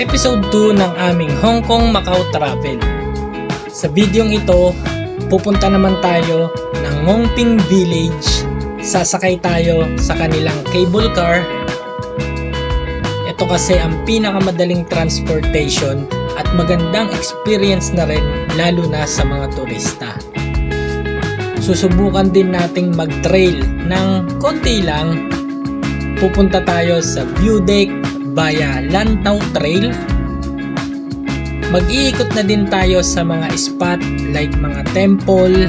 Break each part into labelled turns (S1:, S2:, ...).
S1: episode 2 ng aming Hong Kong Macau Travel. Sa videong ito, pupunta naman tayo ng Ngongping Village. Sasakay tayo sa kanilang cable car. Ito kasi ang pinakamadaling transportation at magandang experience na rin lalo na sa mga turista. Susubukan din nating mag-trail ng konti lang. Pupunta tayo sa view deck via Lantau Trail. Mag-iikot na din tayo sa mga spot like mga temple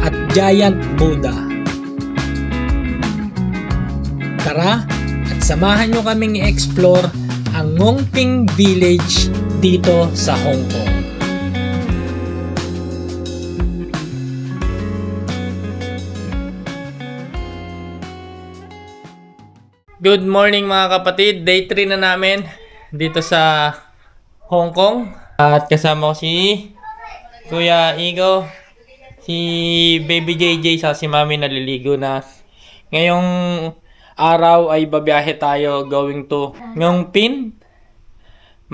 S1: at giant Buddha. Tara at samahan nyo kaming i-explore ang Ngongping Village dito sa Hong Kong. Good morning mga kapatid, day 3 na namin dito sa Hong Kong. At kasama ko si Kuya Igo, si Baby JJ, sa si Mami naliligo na. Ngayong araw ay babiyahe tayo going to Ngongping.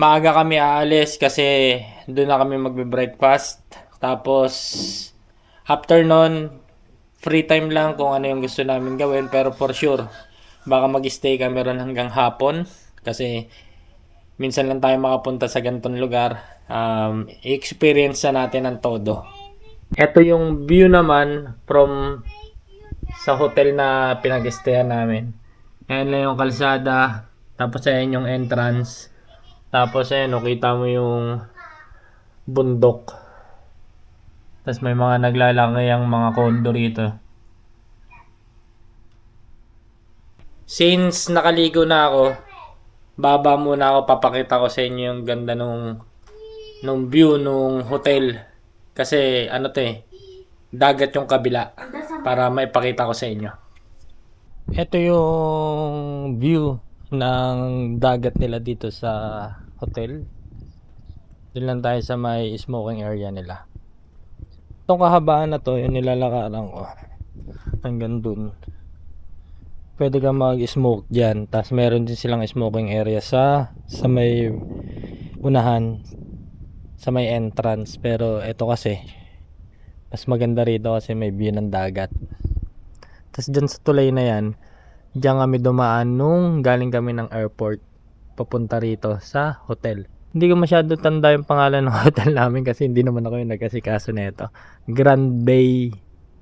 S1: Maaga kami aalis kasi doon na kami magbe-breakfast. Tapos after nun, free time lang kung ano yung gusto namin gawin, pero for sure baka mag-stay kami ron hanggang hapon kasi minsan lang tayo makapunta sa ganitong lugar. I-experience na natin ang todo. Ito yung view naman from sa hotel na pinag-stayan namin. Ayan lang yung kalsada, tapos ayan yung entrance, tapos ayan, kita mo yung bundok, tapos may mga naglalaki ang mga condo rito. Since nakaligo na ako, baba muna ako, papakita ko sa inyo yung ganda nung view nung hotel. Kasi dagat yung kabila, para maipakita ko sa inyo. Ito yung view ng dagat nila dito sa hotel. Doon lang tayo sa may smoking area nila. Itong kahabaan na to, yung nilalakaran ko, hanggang dun. Pwede kang mag-smoke dyan. Tapos meron din silang smoking area sa may unahan, sa may entrance. Pero ito kasi mas maganda rito kasi may view ng dagat. Tapos dyan sa tulay na yan, dyan kami dumaan nung galing kami ng airport papunta rito sa hotel. Hindi ko masyado tanda yung pangalan ng hotel namin kasi hindi naman ako yung nagkasikaso nito. Grand Bay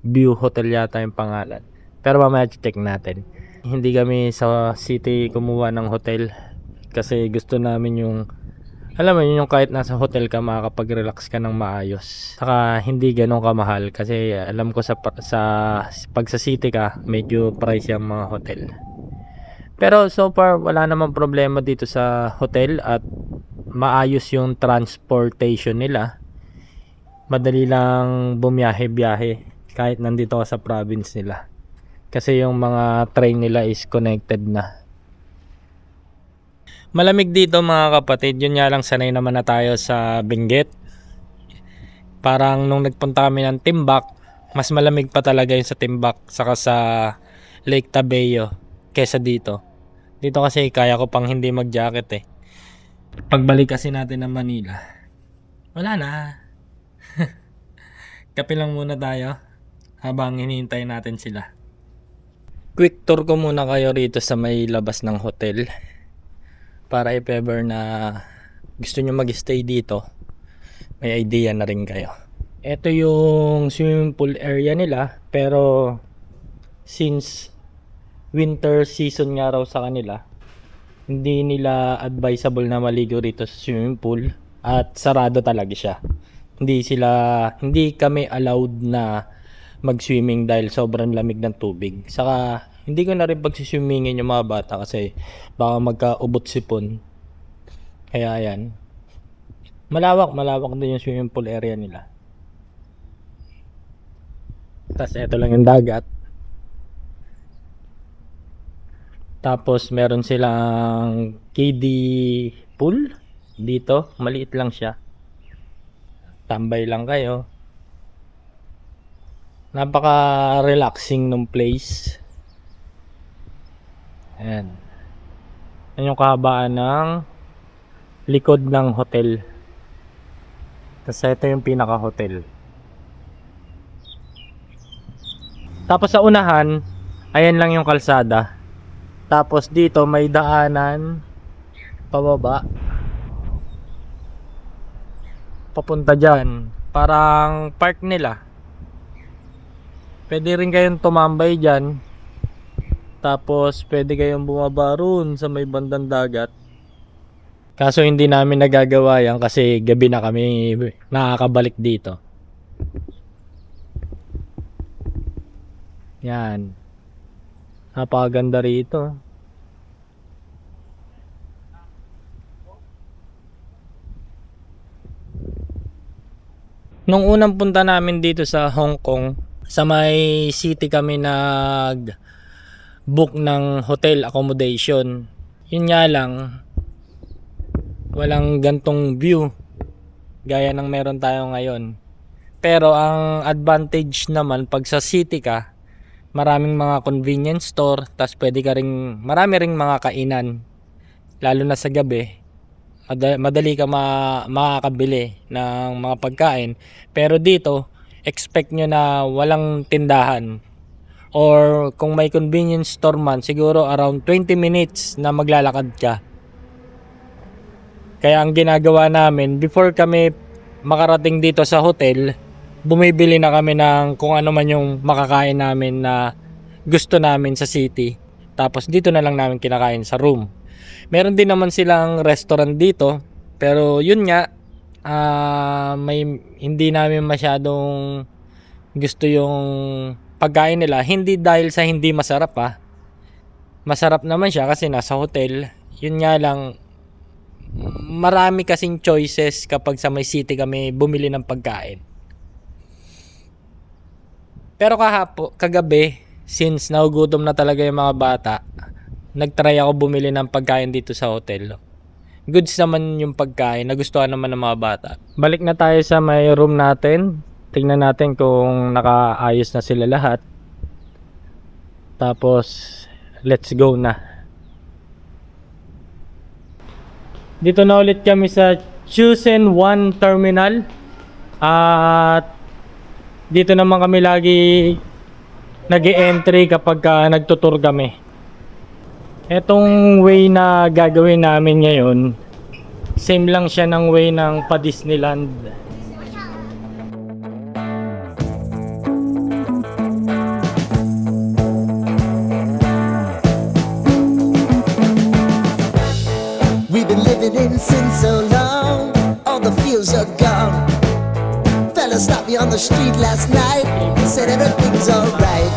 S1: View Hotel yata yung pangalan. Pero mamaya check natin. Hindi kami sa city kumuha ng hotel kasi gusto namin yung, alam mo yun, yung kahit nasa hotel ka makakapag-relax ka ng maayos. Saka hindi ganun kamahal kasi alam ko pag sa city ka medyo pricey ang mga hotel. Pero so far wala namang problema dito sa hotel at maayos yung transportation nila. Madali lang bumiyahe-biyahe kahit nandito ka sa province nila. Kasi yung mga train nila is connected na. Malamig dito mga kapatid. Yun nga lang, sanay naman na tayo sa Benguet. Parang nung nagpunta kami ng Timbak, mas malamig pa talaga yung sa Timbak saka sa Lake Tabeo kesa dito. Dito kasi kaya ko pang hindi mag-jacket Pagbalik kasi natin ng Manila, wala na. Kape lang muna tayo habang hinihintay natin sila. Quick tour ko muna kayo rito sa may labas ng hotel para if ever na gusto nyo mag-stay dito, may idea na rin kayo. Ito yung swimming pool area nila, pero since winter season nga raw sa kanila, hindi nila advisable na maligo rito sa swimming pool at sarado talaga siya. Hindi kami allowed na mag-swimming dahil sobrang lamig ng tubig. Saka hindi ko na rin pagsiswimmingin yung mga bata kasi baka magkaubot sipon. Kaya yan. Malawak din yung swimming pool area nila. Tapos eto lang yung dagat. Tapos meron silang kiddie pool dito. Maliit lang siya. Tambay lang kayo. Napaka-relaxing ng place. Ayan. Yan yung kahabaan ng likod ng hotel. Kasi ito yung pinaka-hotel. Tapos sa unahan, ayan lang yung kalsada. Tapos dito may daanan pababa. Papunta dyan. Parang park nila. Pwede rin kayong tumambay dyan. Tapos pwede kayong bumaba roon sa may bandang dagat. Kaso hindi namin nagagawa yan kasi gabi na kami nakakabalik dito. Yan. Napakaganda rito. Nung unang punta namin dito sa Hong Kong, sa may city kami nag-book ng hotel accommodation. Yun nga lang, walang gantong view gaya ng meron tayo ngayon. Pero ang advantage naman pag sa city ka, maraming mga convenience store, tas pwede ka ring, marami ring mga kainan. Lalo na sa gabi, madali ka makakabili ng mga pagkain. Pero dito, expect nyo na walang tindahan. Or kung may convenience store man, siguro around 20 minutes na maglalakad ka. Kaya ang ginagawa namin, before kami makarating dito sa hotel, bumibili na kami ng kung ano man yung makakain namin na gusto namin sa city. Tapos dito na lang namin kinakain sa room. Meron din naman silang restaurant dito, pero yun nga, may hindi namin masyadong gusto yung pagkain nila. Hindi dahil sa hindi masarap Masarap naman siya kasi nasa hotel. Yun nga lang, marami kasing choices kapag sa may city kami bumili ng pagkain. Pero kagabi, since nagugutom na talaga yung mga bata, nagtry ako bumili ng pagkain dito sa hotel. Goods naman yung pagkain, nagustuhan naman ng mga bata. Balik na tayo sa may room natin. Tingnan natin kung nakaayos na sila lahat. Tapos, let's go na. Dito na ulit kami sa Shenzhen 1 Terminal. At dito naman kami lagi nag-e-entry kapag nagtutur kami. Etong way na gagawin namin ngayon, same lang siya ng way ng pa Disneyland.
S2: We've been living in sin so long, all the feels are gone. Fella stopped me on the street last night, said everything's alright.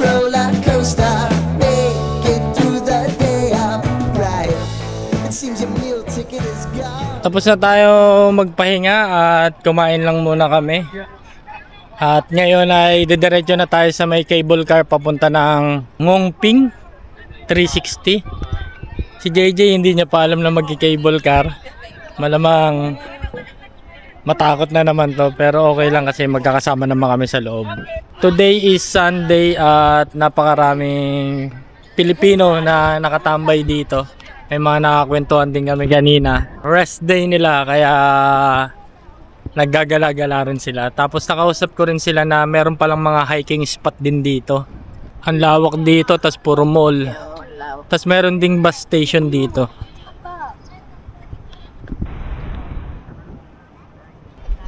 S2: Roller coaster, make it through the day upright. It seems your meal ticket is gone.
S1: Tapos na tayo magpahinga at kumain lang muna kami. At ngayon ay didiretso na tayo sa may cable car papunta ng Ngongping 360. Si JJ hindi niya pa alam na magki-cable car. Malamang matakot na naman to, pero okay lang kasi magkakasama naman kami sa loob. Today is Sunday at napakaraming Pilipino na nakatambay dito. May mga nakakwentuhan din kami kanina. Rest day nila kaya naggagala-gala rin sila. Tapos nakausap ko rin sila na meron palang mga hiking spot din dito. Ang lawak dito, tas puro mall. Tas meron ding bus station dito.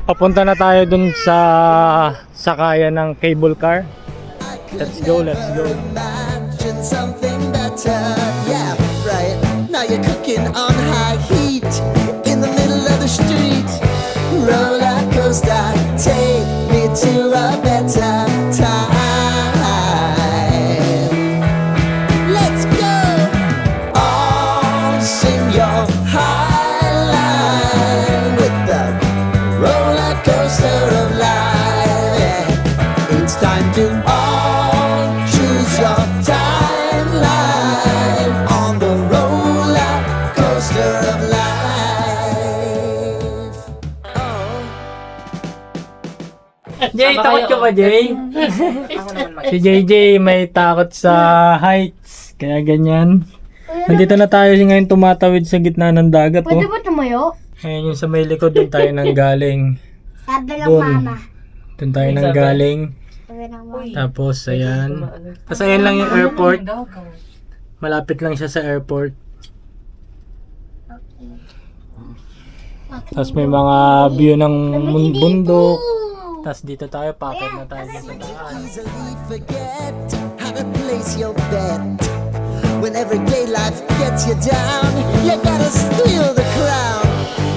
S1: Papunta na tayo dun sa sakayan ng cable car. Let's go, let's go.
S2: Imagine something better, yeah, right. Now you're cooking on high heat in the middle of the street. Roller coaster, take me to a better time. Let's go. All sing your high line with the roller coaster of life. Yeah. It's time to all choose your timeline on the roller coaster of life. Oh.
S1: Jay, takot ka ba, Jay? Si JJ may takot sa heights, kaya ganyan. Nandito na tayo ngayon tumatawid sa gitna ng dagat.
S3: Pwede
S1: Oh.
S3: ba tumayo?
S1: Ayan yung sa may likod, doon tayo nang galing.
S3: Sabi ng
S1: Doon.
S3: mama.
S1: Doon tayo nang galing.
S3: Sabi ng mama.
S1: Tapos, ayan. Tapos, ayan lang yung airport. Malapit lang siya sa airport. Tapos, may mga view ng bundok. Tapos, dito tayo, packet na tayo sa taas.
S2: Easily forget how to place your bet. When everyday life gets you down, you gotta steal the crown.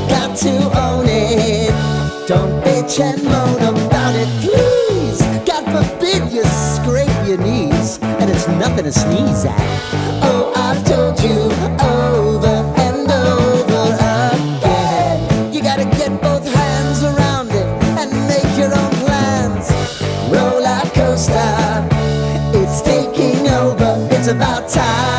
S2: Got to own it. Don't bitch and moan about it, please. God forbid you scrape your knees, and it's nothing to sneeze at. Oh, I've told you over and over again. You gotta get both hands around it and make your own plans. Roller coaster, it's taking over. It's about time.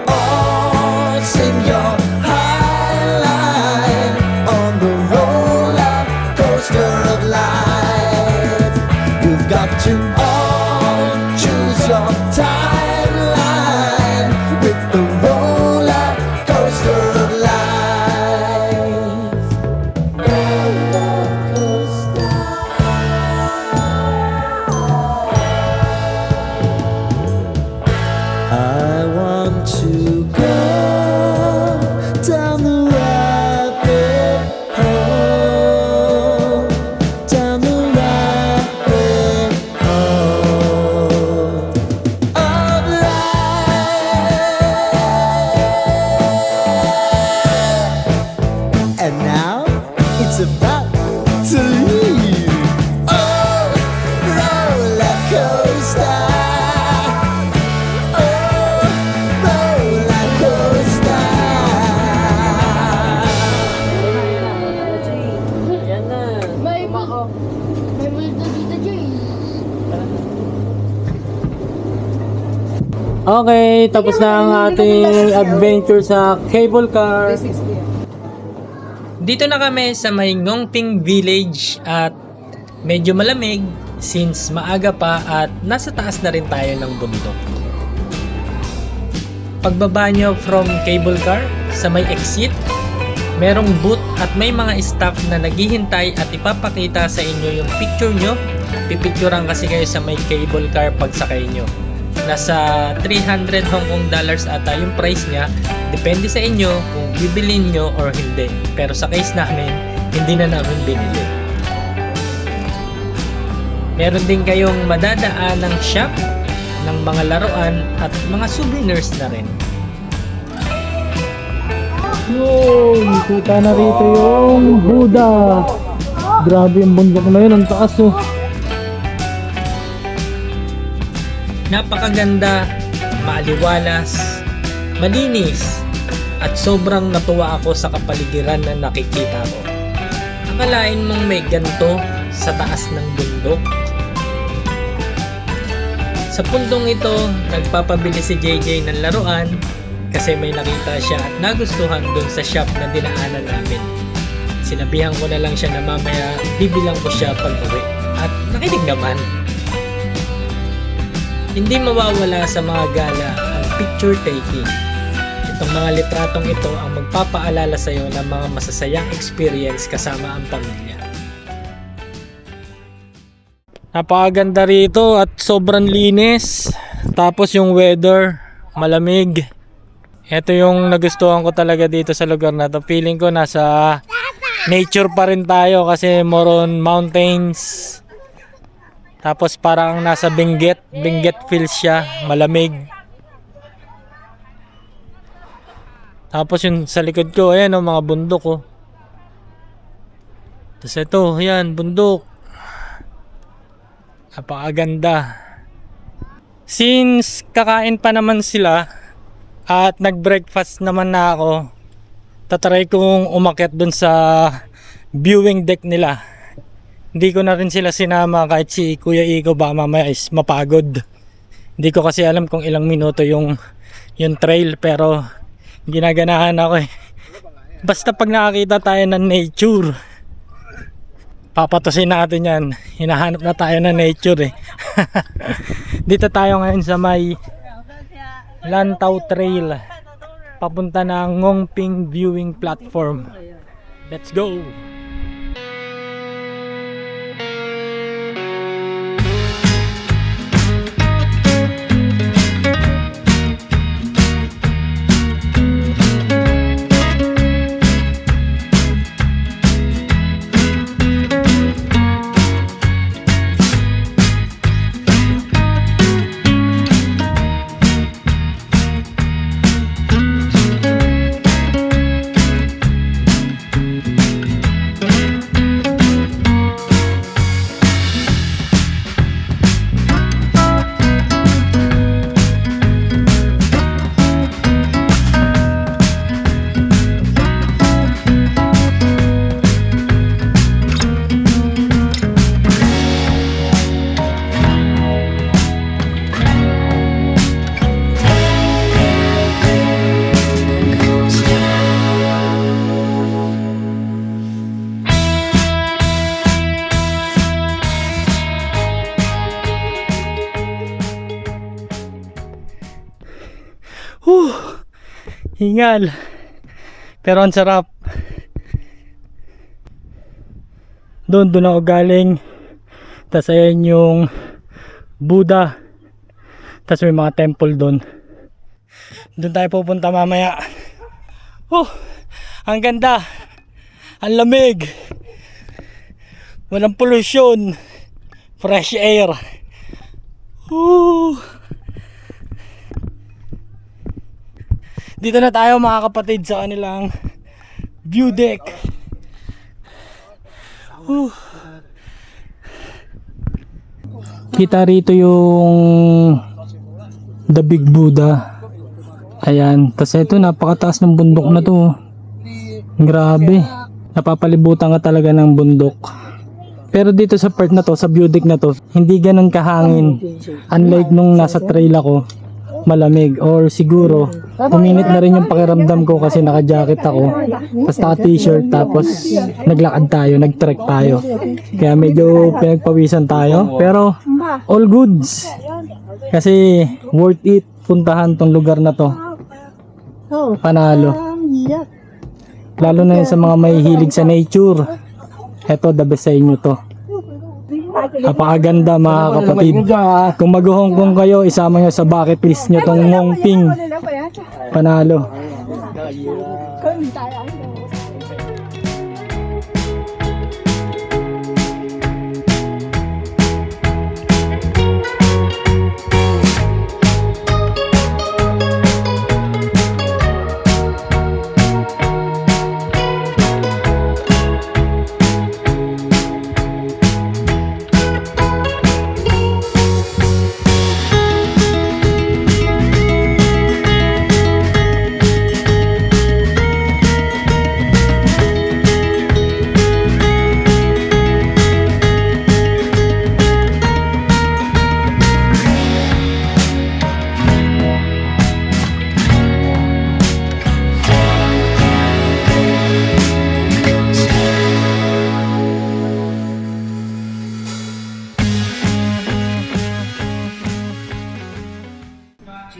S2: Oh, sing your high line on the roller coaster of life. You've got to all choose your timeline with the roller coaster of life. Roller coaster. I want to go down the rabbit hole, down the rabbit hole of life. And now it's about to leave. Oh, roller coaster. Oh, roller coaster.
S3: May multo dito, Jay.
S1: Okay, tapos na ang ating adventure sa cable car. Dito na kami sa may Ngongping Village at medyo malamig since maaga pa at nasa taas na rin tayo ng bundok. Pagbaba nyo from cable car sa may exit, merong booth at may mga staff na naghihintay at ipapakita sa inyo yung picture nyo. Pipicturean kasi kayo sa may cable car pagsakay nyo. Nasa 300 Hong Kong dollars ata yung price niya. Depende sa inyo kung bibilin nyo or hindi. Pero sa case namin, hindi na namin binili. Meron din kayong madadaan ng shop ng mga laruan at mga souvenirs na rin. Yun, kita na rito yung Buddha. Grabe yung bundok na yun, ang taas oh. Napakaganda, maaliwalas, malinis, at sobrang natuwa ako sa kapaligiran na nakikita ko. Akalain mong may ganito sa taas ng bundok. Sa puntong ito, nagpapabili si JJ ng laruan kasi may nakita siya at nagustuhan dun sa shop na dinaanan namin. Sinabihan ko na lang siya na mamaya bibilang ko siya pag uwi at nakinig naman. Hindi mawawala sa mga gala ang picture taking. Itong mga litratong ito ang magpapaalala sa iyo ng mga masasayang experience kasama ang pamilya. Napakaganda rito at sobrang linis. Tapos yung weather, malamig. Ito yung nagustuhan ko talaga dito sa lugar na to. Feeling ko nasa nature pa rin tayo kasi more on mountains. Tapos parang nasa Benguet feels siya, malamig. Tapos yung sa likod ko, ayan o, mga bundok oh. Tapos ito, ayan, bundok. Napakaganda. Since kakain pa naman sila at nag-breakfast naman na ako, tatry kong umakyat dun sa viewing deck nila. Hindi ko na rin sila sinama kahit si Kuya Iko ba mamaya is mapagod. Hindi ko kasi alam kung ilang minuto yung trail pero ginaganahan ako eh. Basta pag nakakita tayo ng nature, Papatusin natin yan. Hinahanap na tayo ng nature eh. Dito tayo ngayon sa may Lantau Trail. Papunta na Ngongping Viewing Platform. Let's go! Hingal. Pero ang sarap. Doon ako galing. Tapos ayan yung Buddha. Tapos may mga temple doon. Doon tayo pupunta mamaya. Ang ganda. Ang lamig. Walang pollution. Fresh air. Dito na tayo mga kapatid sa kanilang view deck. Kita rito yung The Big Buddha. Ayan. Tapos ito, napakataas ng bundok na to. Grabe. Napapalibutan ka talaga ng bundok. Pero dito sa part na to, sa view deck na to, hindi ganun kahangin. Unlike nung nasa trail ako, malamig. Or siguro, uminit na rin yung pakiramdam ko kasi naka-jacket ako. Tapos naka-t-shirt, tapos naglakad tayo, nag-trek tayo. Kaya medyo pinagpawisan tayo. Pero all goods. Kasi worth it puntahan tong lugar na to. Panalo. Lalo na yun sa mga may hilig sa nature. Eto, the best sa inyo to. Napakaganda mga kapatid. Kung mag-Hong Kong kayo, isama nyo sa bucket list nyo tong Ngongping. Panalo.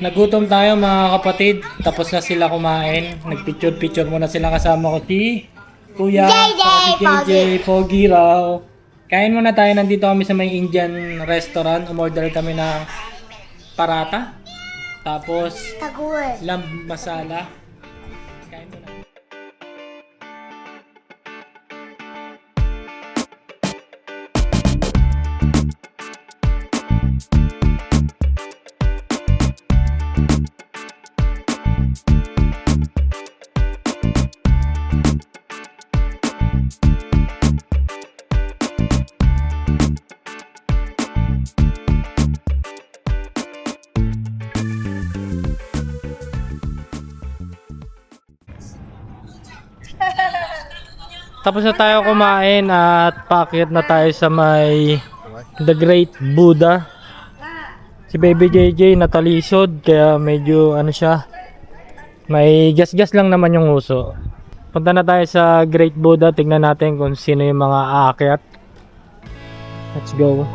S1: Nagutom tayo mga kapatid. Tapos na sila kumain. Nagpicture-picture muna sila kasama ko si Kuya, si JJ, Pogi raw. Kain muna tayo. Nandito kami sa may Indian restaurant. Umorder kami ng parata. Tapos lamb masala. Kain muna. Tapos na tayo kumain at paakyat na tayo sa may The Great Buddha. Si Baby JJ natalisod kaya medyo ano siya, may gas-gas lang naman yung uso. Punta na tayo sa Great Buddha, tingnan natin kung sino yung mga aakyat. Let's go.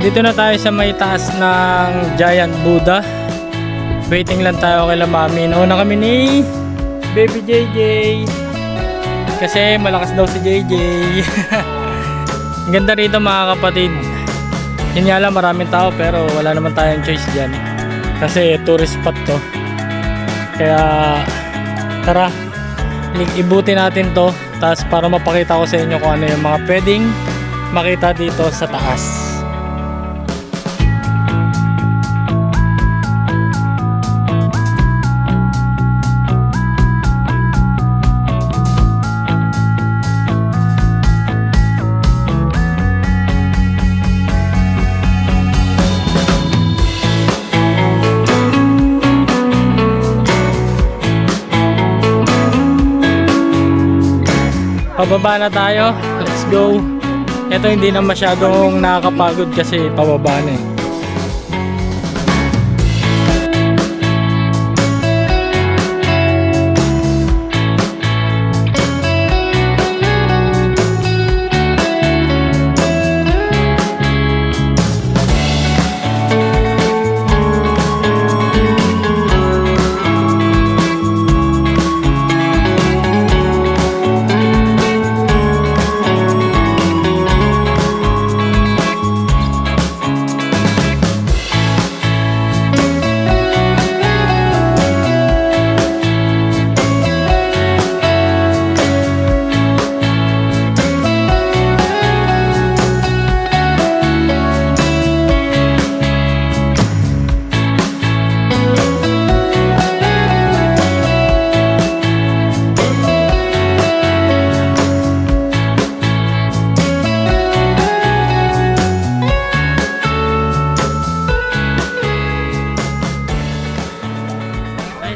S1: Dito na tayo sa may taas ng Giant Buddha. Waiting lang tayo kay Mami. Nauna kami ni Baby JJ. Kasi malakas daw si JJ. Ang ganda rito mga kapatid. Yun nga lang, maraming tao pero wala naman tayong choice dyan. Kasi tourist spot to. Kaya tara, ibuti natin to. Tapos para mapakita ko sa inyo kung ano yung mga pwedeng makita dito sa taas. Pababa na tayo. Let's go. Ito hindi na masyadong nakakapagod kasi pababa na eh.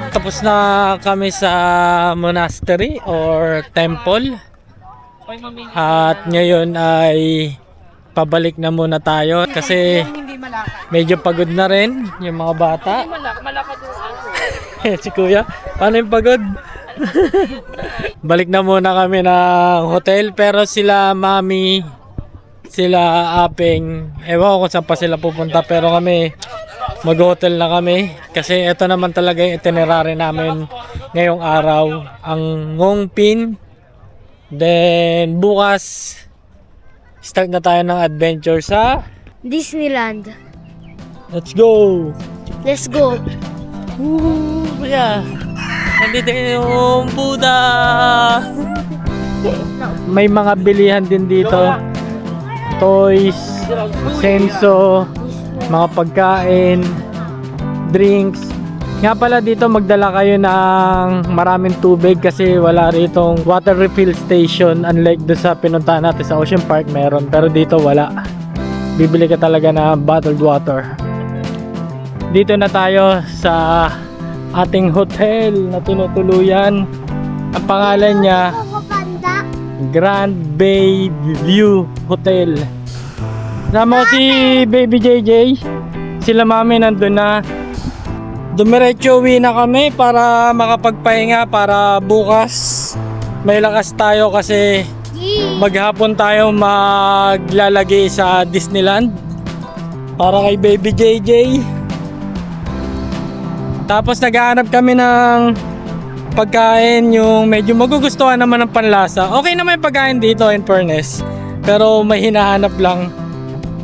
S1: Tapos na kami sa monastery or temple. At ngayon ay pabalik na muna tayo kasi medyo pagod na rin yung mga bata. Si kuya, paano yung pagod? Balik na muna kami ng hotel pero sila mami, sila apeng, ewan ko kung saan pa sila pupunta pero kami mag-hotel na kami kasi ito naman talaga yung itinerary namin ngayong araw, ang Ngongpin. Then bukas start na tayo ng adventure sa
S3: Disneyland.
S1: Let's go!
S3: Let's go.
S1: Yeah. Nandito yung Buddha. May mga bilihan din dito, toys, senso, mga pagkain, drinks. Nga pala dito magdala kayo ng maraming tubig kasi wala ritong water refill station, unlike do sa pinuntahan natin sa Ocean Park meron, pero dito wala. Bibili ka talaga ng bottled water. Dito na tayo sa ating hotel na tinutuluyan. Ang pangalan niya Grand Bay View Hotel. Sama ko si Baby JJ, sila mami nandun na. Dumiretso uwi na kami para makapagpahinga para bukas may lakas tayo kasi maghapon tayo maglalagay sa Disneyland para kay Baby JJ. Tapos naghahanap kami ng pagkain yung medyo magugustuhan naman ng panlasa. Okay naman yung pagkain dito in fairness. Pero may hinahanap lang.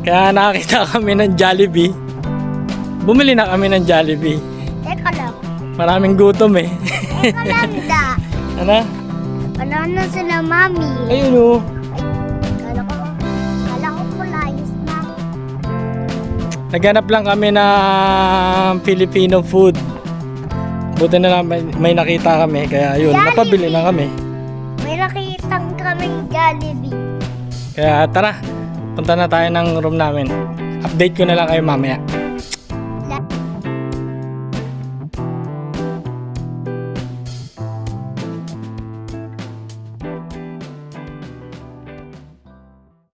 S1: Kaya nakakita kami ng Jollibee. Bumili na kami ng Jollibee.
S3: Teka lang.
S1: Maraming gutom eh.
S3: Teka lang da.
S1: Ano?
S3: Ano na sila mami?
S1: Ayun oh.
S3: Kala ko pulayos na.
S1: Naghanap lang kami ng Filipino food. Buti na lang may nakita kami. Kaya yun,
S3: Jollibee!
S1: napabili na kami.
S3: May nakitang kaming Jollibee.
S1: Kaya tara, punta na tayo ng room namin. Update ko na lang kayo mamaya.